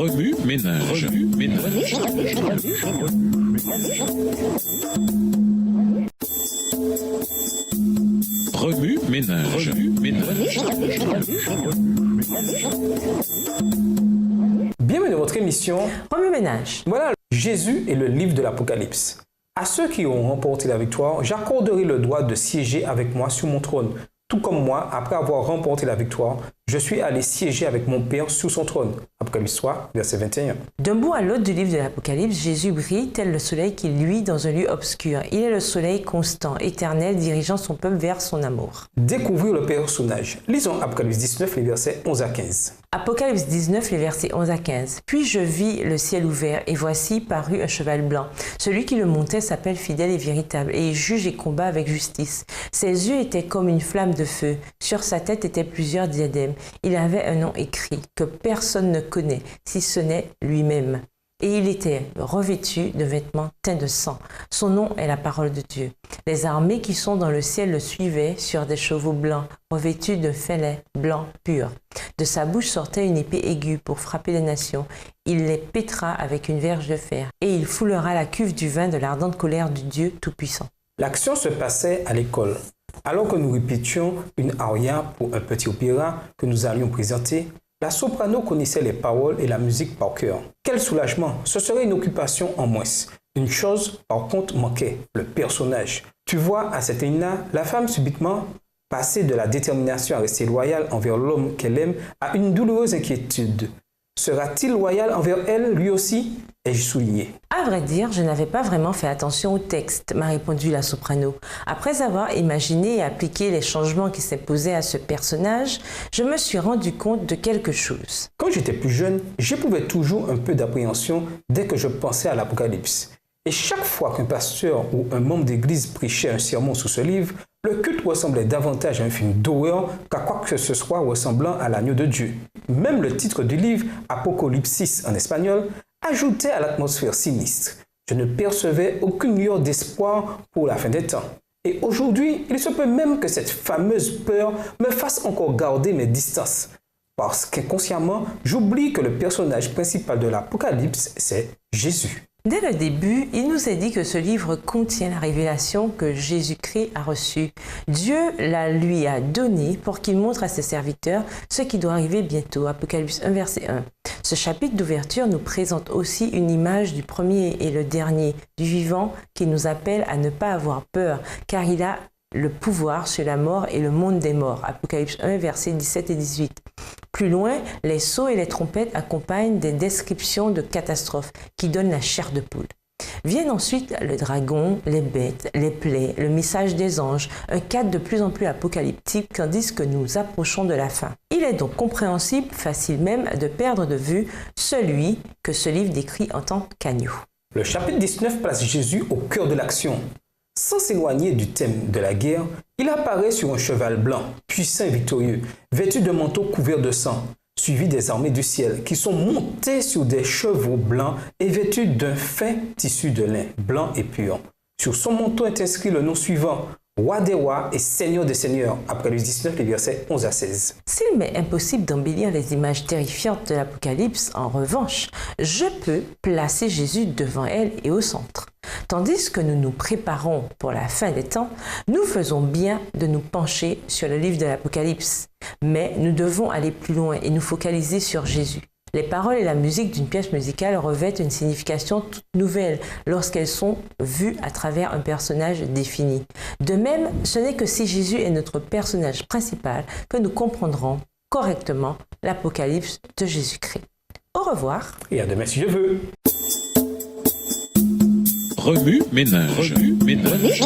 Remue ménage. Remue ménage. Bienvenue dans votre émission Remue ménage. Voilà, Jésus est le livre de l'Apocalypse. À ceux qui ont remporté la victoire, j'accorderai le droit de siéger avec moi sur mon trône. Tout comme moi, après avoir remporté la victoire, je suis allé siéger avec mon Père sur son trône. Apocalypse 3, verset 21. D'un bout à l'autre du livre de l'Apocalypse, Jésus brille tel le soleil qui luit dans un lieu obscur. Il est le soleil constant, éternel, dirigeant son peuple vers son amour. Découvrir le personnage. Lisons Apocalypse 19, les versets 11 à 15. Apocalypse 19, les versets 11 à 15. Puis je vis le ciel ouvert, et voici parut un cheval blanc. Celui qui le montait s'appelle fidèle et véritable, et il juge et combat avec justice. Ses yeux étaient comme une flamme de feu. Sur sa tête étaient plusieurs diadèmes. Il avait un nom écrit que personne ne connaît, si ce n'est lui-même. Et il était revêtu de vêtements teints de sang. Son nom est la parole de Dieu. Les armées qui sont dans le ciel le suivaient sur des chevaux blancs, revêtus de fêlets blancs purs. De sa bouche sortait une épée aiguë pour frapper les nations. Il les pétera avec une verge de fer, et il foulera la cuve du vin de l'ardente colère du Dieu Tout-Puissant. L'action se passait à l'école. Alors que nous répétions une aria pour un petit opéra que nous allions présenter, la soprano connaissait les paroles et la musique par cœur. Quel soulagement! Ce serait une occupation en moins. Une chose, par contre, manquait, le personnage. Tu vois, à cette état, la femme subitement passait de la détermination à rester loyale envers l'homme qu'elle aime à une douloureuse inquiétude. Sera-t-il loyal envers elle, lui aussi? Ai-je souligné. À vrai dire, je n'avais pas vraiment fait attention au texte, m'a répondu la soprano. Après avoir imaginé et appliqué les changements qui s'imposaient à ce personnage, je me suis rendu compte de quelque chose. Quand j'étais plus jeune, j'éprouvais toujours un peu d'appréhension dès que je pensais à l'Apocalypse. Et chaque fois qu'un pasteur ou un membre d'église prêchait un sermon sur ce livre, le culte ressemblait davantage à un film d'horreur qu'à quoi que ce soit ressemblant à l'agneau de Dieu. Même le titre du livre, Apocalypsis en espagnol, ajoutait à l'atmosphère sinistre. Je ne percevais aucune lueur d'espoir pour la fin des temps. Et aujourd'hui, il se peut même que cette fameuse peur me fasse encore garder mes distances. Parce qu'inconsciemment, j'oublie que le personnage principal de l'Apocalypse, c'est Jésus. Dès le début, il nous est dit que ce livre contient la révélation que Jésus-Christ a reçue. Dieu la lui a donnée pour qu'il montre à ses serviteurs ce qui doit arriver bientôt. Apocalypse 1, verset 1. Ce chapitre d'ouverture nous présente aussi une image du premier et le dernier, du vivant, qui nous appelle à ne pas avoir peur, car il a le pouvoir sur la mort et le monde des morts. Apocalypse 1, versets 17 et 18. Plus loin, les sceaux et les trompettes accompagnent des descriptions de catastrophes qui donnent la chair de poule. Viennent ensuite le dragon, les bêtes, les plaies, le message des anges, un cadre de plus en plus apocalyptique tandis que nous approchons de la fin. Il est donc compréhensible, facile même, de perdre de vue celui que ce livre décrit en tant qu'agneau. Le chapitre 19 place Jésus au cœur de l'action. Sans s'éloigner du thème de la guerre, il apparaît sur un cheval blanc, puissant et victorieux, vêtu d'un manteau couvert de sang, suivi des armées du ciel, qui sont montées sur des chevaux blancs et vêtus d'un fin tissu de lin, blanc et pur. Sur son manteau est inscrit le nom suivant, Roi des rois et Seigneur des seigneurs, Apocalypse 19, les versets 11 à 16. S'il m'est impossible d'embellir les images terrifiantes de l'Apocalypse, en revanche, je peux placer Jésus devant elle et au centre. Tandis que nous nous préparons pour la fin des temps, nous faisons bien de nous pencher sur le livre de l'Apocalypse. Mais nous devons aller plus loin et nous focaliser sur Jésus. Les paroles et la musique d'une pièce musicale revêtent une signification toute nouvelle lorsqu'elles sont vues à travers un personnage défini. De même, ce n'est que si Jésus est notre personnage principal que nous comprendrons correctement l'Apocalypse de Jésus-Christ. Au revoir. Et à demain si je veux. Remue ménage. Remue ménage.